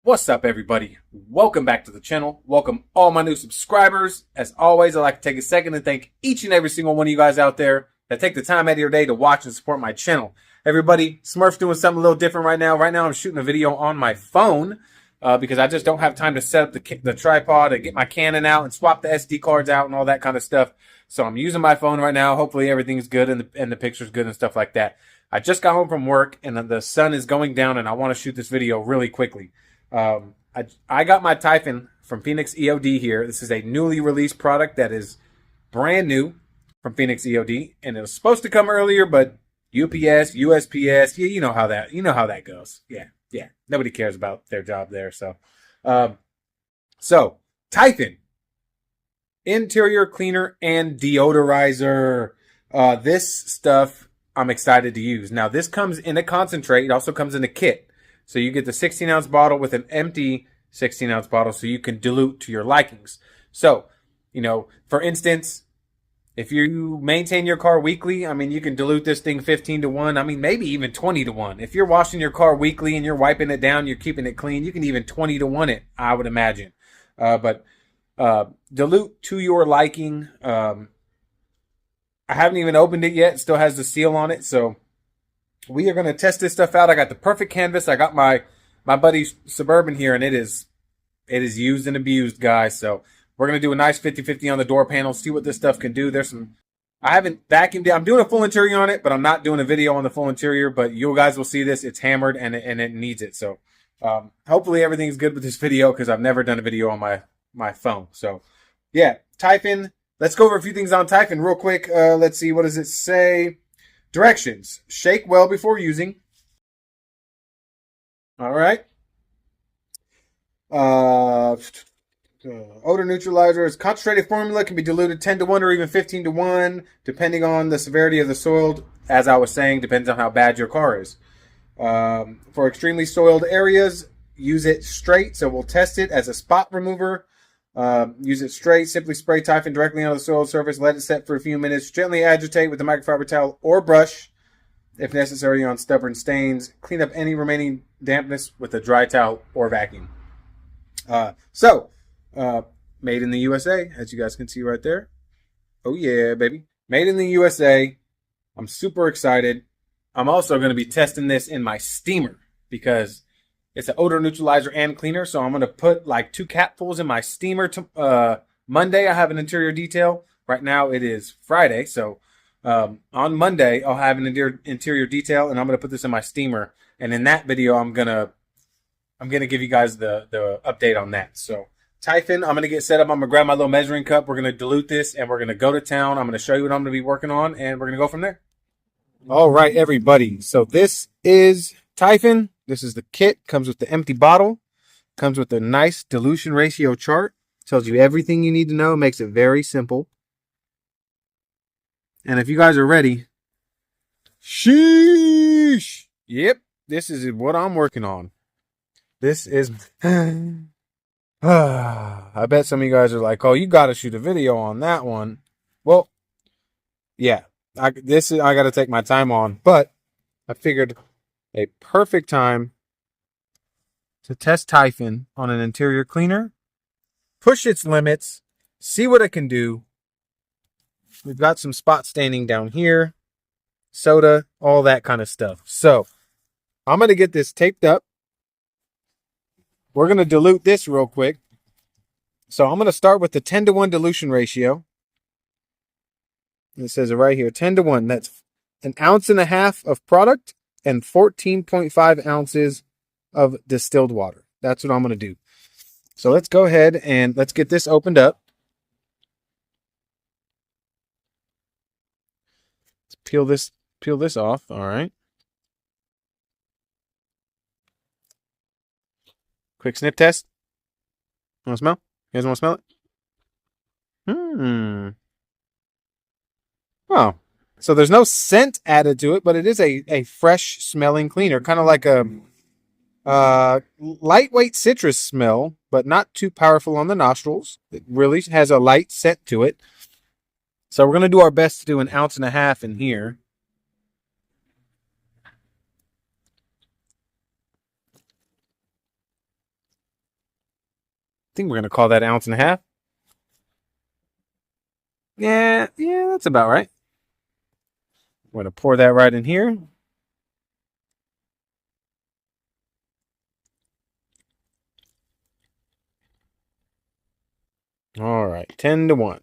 What's up, everybody? Welcome back to the channel. Welcome all my new subscribers. As always, I'd like to take a second and thank each and every single one of you guys out there that take the time out of your day to watch and support my channel. Everybody, Smurf's doing something a little different right now. Right now, I'm shooting a video on my phone because I just don't have time to set up the tripod and get my Canon out and swap the SD cards out and all that kind of stuff. So I'm using my phone right now. Hopefully everything's good and the picture's good and stuff like that. I just got home from work and the sun is going down and I want to shoot this video really quickly. I got my Typhon from Phoenix EOD here. This is a newly released product that is brand new from Phoenix EOD, and it was supposed to come earlier, but UPS, USPS, you know how that goes. Yeah. Nobody cares about their job there. So Typhon interior cleaner and deodorizer. This stuff I'm excited to use. Now this comes in a concentrate. It also comes in a kit. So you get the 16-ounce bottle with an empty 16-ounce bottle so you can dilute to your likings. So, for instance, if you maintain your car weekly, you can dilute this thing 15 to 1. Maybe even 20 to 1. If you're washing your car weekly and you're wiping it down, you're keeping it clean, you can even 20 to 1 it, I would imagine. But dilute to your liking. I haven't even opened it yet. It still has the seal on it, so we are going to test this stuff out. I got the perfect canvas. I got my buddy's Suburban here, and it is used and abused, guys. So we're going to do a nice 50-50 on the door panel, see what this stuff can do. I haven't vacuumed it. I'm doing a full interior on it, but I'm not doing a video on the full interior. But you guys will see this. It's hammered, and it needs it. So hopefully everything's good with this video because I've never done a video on my phone. So, yeah, Typhon. Let's go over a few things on Typhon real quick. Let's see. What does it say? Directions. Shake well before using. All right. Odor Neutralizer is concentrated formula, can be diluted 10 to 1 or even 15 to 1, depending on the severity of the soiled. As I was saying, depends on how bad your car is. For extremely soiled areas, use it straight. So we'll test it as a spot remover. Use it straight. Simply spray Typhon directly on the soiled surface. Let it set for a few minutes. Gently agitate with a microfiber towel or brush, if necessary, on stubborn stains. Clean up any remaining dampness with a dry towel or vacuum. Made in the USA, as you guys can see right there. Oh yeah, baby. Made in the USA. I'm super excited. I'm also going to be testing this in my steamer because it's an odor neutralizer and cleaner, so I'm going to put like 2 capfuls in my steamer. Monday, I have an interior detail. Right now, it is Friday, so on Monday, I'll have an interior detail, and I'm going to put this in my steamer. And in that video, I'm gonna give you guys the update on that. So Typhon, I'm going to get set up. I'm going to grab my little measuring cup. We're going to dilute this, and we're going to go to town. I'm going to show you what I'm going to be working on, and we're going to go from there. All right, everybody. So this is Typhon. This is the kit. Comes with the empty bottle. Comes with a nice dilution ratio chart. Tells you everything you need to know. Makes it very simple. And if you guys are ready, sheesh. Yep, this is what I'm working on. This is... I bet some of you guys are like, oh, you got to shoot a video on that one. Well, yeah. I got to take my time on. But I figured a perfect time to test Typhon on an interior cleaner, push its limits, see what it can do. We've got some spot staining down here, soda, all that kind of stuff. So I'm going to get this taped up. We're going to dilute this real quick. So I'm going to start with the 10 to 1 dilution ratio. It says it right here, 10 to 1. That's 1.5 ounces of product and 14.5 ounces of distilled water. That's what I'm going to do. So let's go ahead and let's get this opened up. Let's peel this off. All right. Quick sniff test. Want to smell? You guys want to smell it? Oh. So there's no scent added to it, but it is a fresh smelling cleaner, kind of like a lightweight citrus smell, but not too powerful on the nostrils. It really has a light scent to it. So we're going to do our best to do 1.5 ounces in here. think we're going to call that 1.5 ounces. Yeah, that's about right. We're going to pour that right in here. All right, 10-1.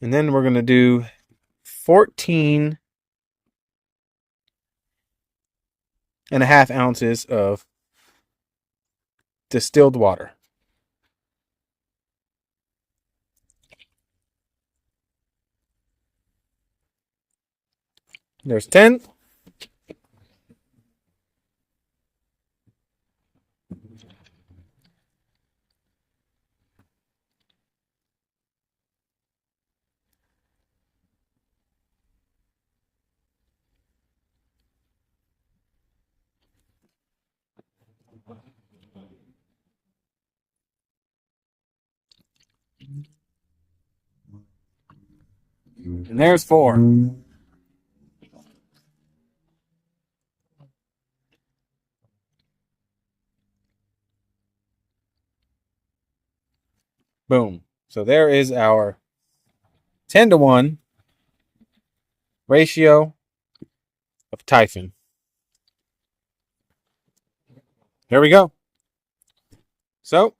And then we're going to do 14.5 ounces of distilled water. There's 10. And there's 4. Boom. So there is our 10-1 ratio of Typhon. There we go. So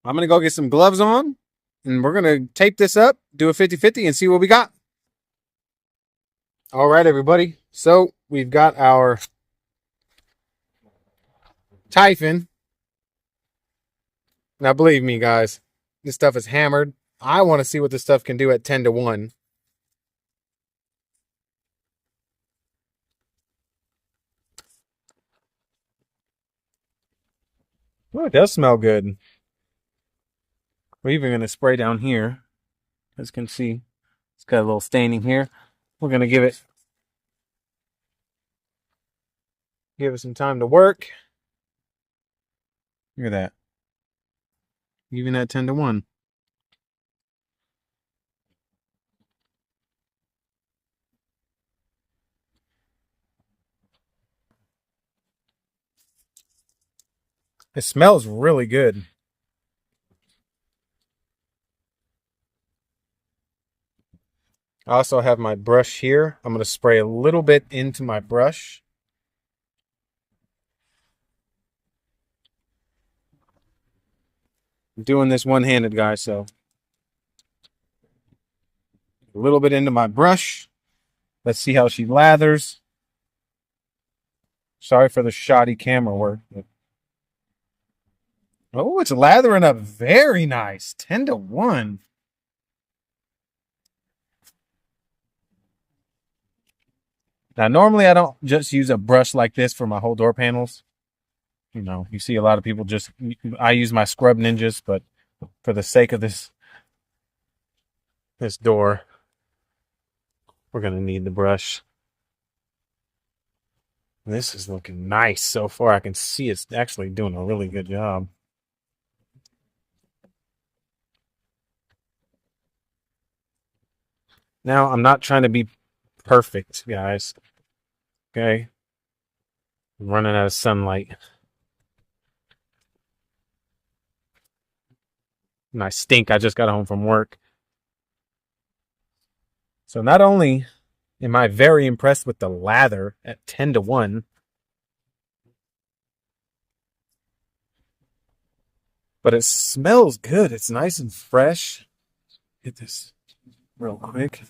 I'm going to go get some gloves on, and we're going to tape this up, do a 50-50, and see what we got. All right, everybody. So we've got our Typhon. Now, believe me, guys, this stuff is hammered. I want to see what this stuff can do at 10-1. Oh, it does smell good. We're even going to spray down here. As you can see, it's got a little staining here. We're going to give it some time to work. Look at that. Even at 10-1. It smells really good. I also have my brush here. I'm going to spray a little bit into my brush. I'm doing this one-handed, guys, so a little bit into my brush. Let's see how she lathers. Sorry for the shoddy camera work. Oh, it's lathering up very nice. 10-1. Now, normally I don't just use a brush like this for my whole door panels. You know, you see a lot of people I use my Scrub Ninjas, but for the sake of this door, we're going to need the brush. This is looking nice so far. I can see it's actually doing a really good job. Now, I'm not trying to be perfect, guys. Okay? I'm running out of sunlight. And I stink. I just got home from work. So not only am I very impressed with the lather at 10-1, but it smells good. It's nice and fresh. Get this real quick.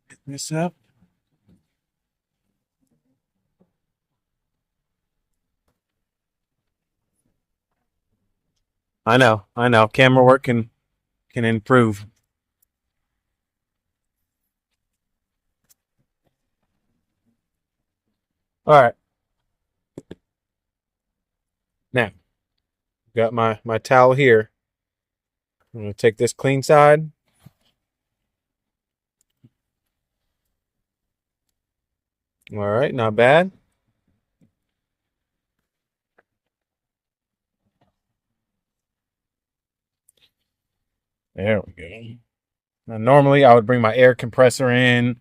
Get this up. I know. Camera work can improve. All right. Now, got my towel here. I'm going to take this clean side. All right, not bad. There we go. Now, normally I would bring my air compressor in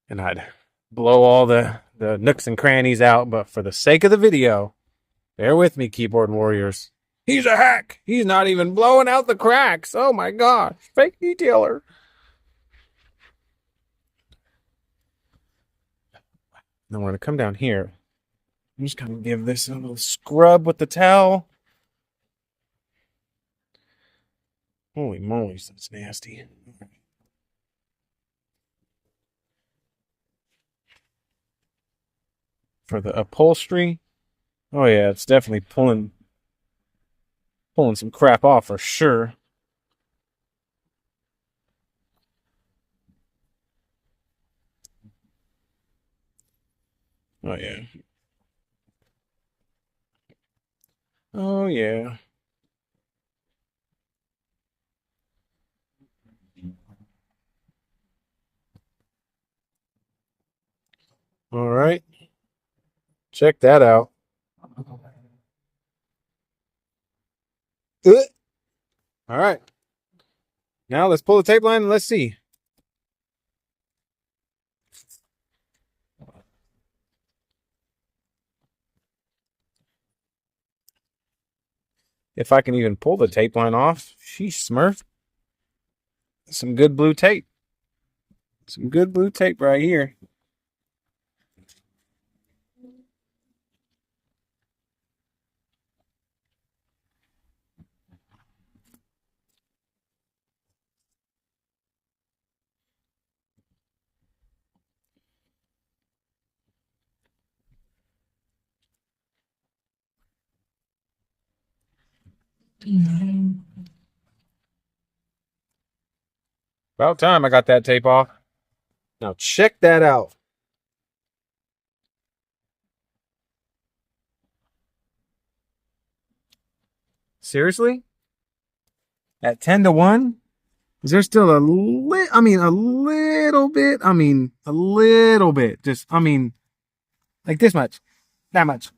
and I'd blow all the the nooks and crannies out, but for the sake of the video, bear with me, keyboard warriors. He's a hack. He's not even blowing out the cracks. Oh my gosh. Fake detailer. Now we're going to come down here. I'm just going to give this a little scrub with the towel. Holy moly, that's nasty. For the upholstery, oh yeah, it's definitely pulling some crap off for sure. Oh yeah. Oh yeah. All right. Check that out. All right. Now let's pull the tape line and let's see. If I can even pull the tape line off. Sheesh, Smurf. Some good blue tape. Some good blue tape right here. About time I got that tape off. Now check that out. Seriously? At 10-1? Is there still a little bit? A little bit. Just, like this much. That much.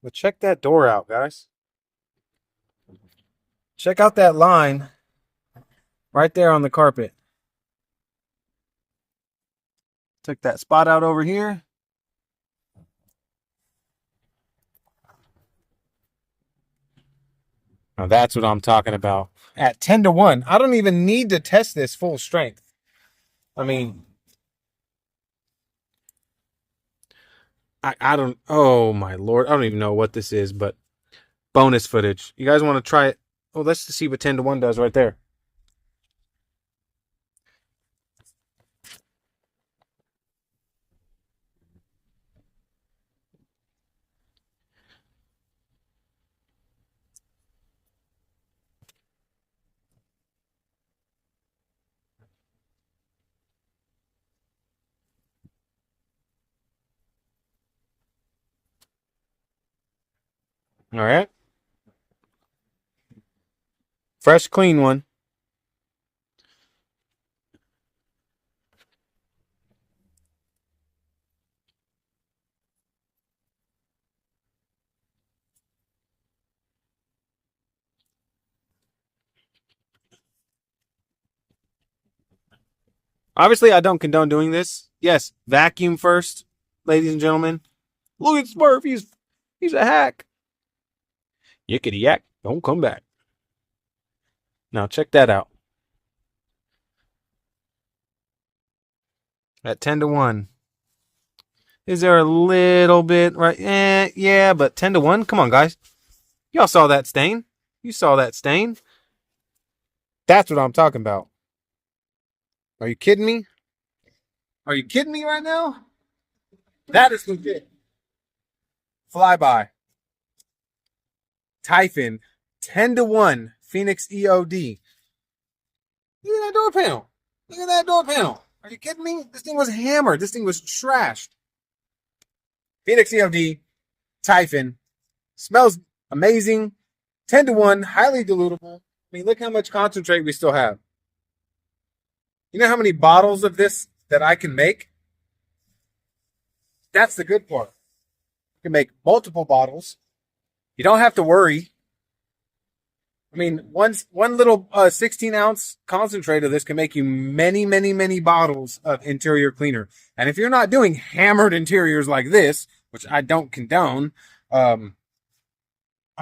But check that door out, guys. Check out that line right there on the carpet. Took that spot out over here. Now that's what I'm talking about. At 10-1, I don't even need to test this full strength. I don't, oh my Lord. I don't even know what this is, but bonus footage. You guys want to try it? Oh, let's see what 10-1 does right there. All right. Fresh, clean one. Obviously, I don't condone doing this. Yes, vacuum first, ladies and gentlemen. Look at Smurf. He's a hack. Yickety yak. Don't come back. Now check that out. At 10-1. Is there a little bit right? Yeah, but 10-1. Come on, guys. Y'all saw that stain. You saw that stain. That's what I'm talking about. Are you kidding me? Are you kidding me right now? That is legit. Flyby. Typhon. 10-1. Phoenix EOD. Look at that door panel. Look at that door panel. Are you kidding me? This thing was hammered. This thing was trashed. Phoenix EOD. Typhon. Smells amazing. 10-1. Highly dilutable. Look how much concentrate we still have. You know how many bottles of this that I can make? That's the good part. You can make multiple bottles. You don't have to worry I mean, one little 16-ounce concentrate of this can make you many bottles of interior cleaner. And if you're not doing hammered interiors like this, which I don't condone, I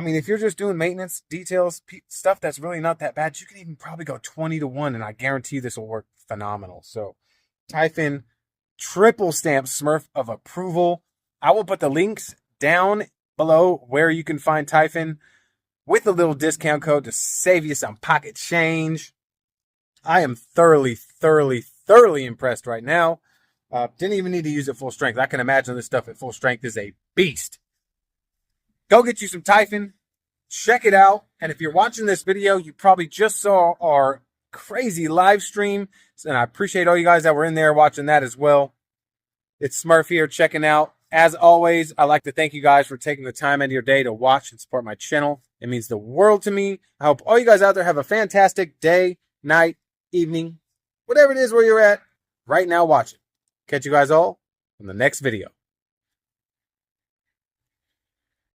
mean, if you're just doing maintenance, details, stuff that's really not that bad, you can even probably go 20 to 1, and I guarantee this will work phenomenal. So, Typhon, triple stamp Smurf of approval. I will put the links down below where you can find Typhon with a little discount code to save you some pocket change. I am thoroughly impressed right now. Didn't even need to use it full strength. I can imagine this stuff at full strength is a beast. Go get you some Typhon. Check it out. And if you're watching this video, you probably just saw our crazy live stream. And I appreciate all you guys that were in there watching that as well. It's Smurf here checking out. As always, I'd like to thank you guys for taking the time out of your day to watch and support my channel. It means the world to me. I hope all you guys out there have a fantastic day, night, evening, whatever it is where you're at right now watching. Catch you guys all in the next video.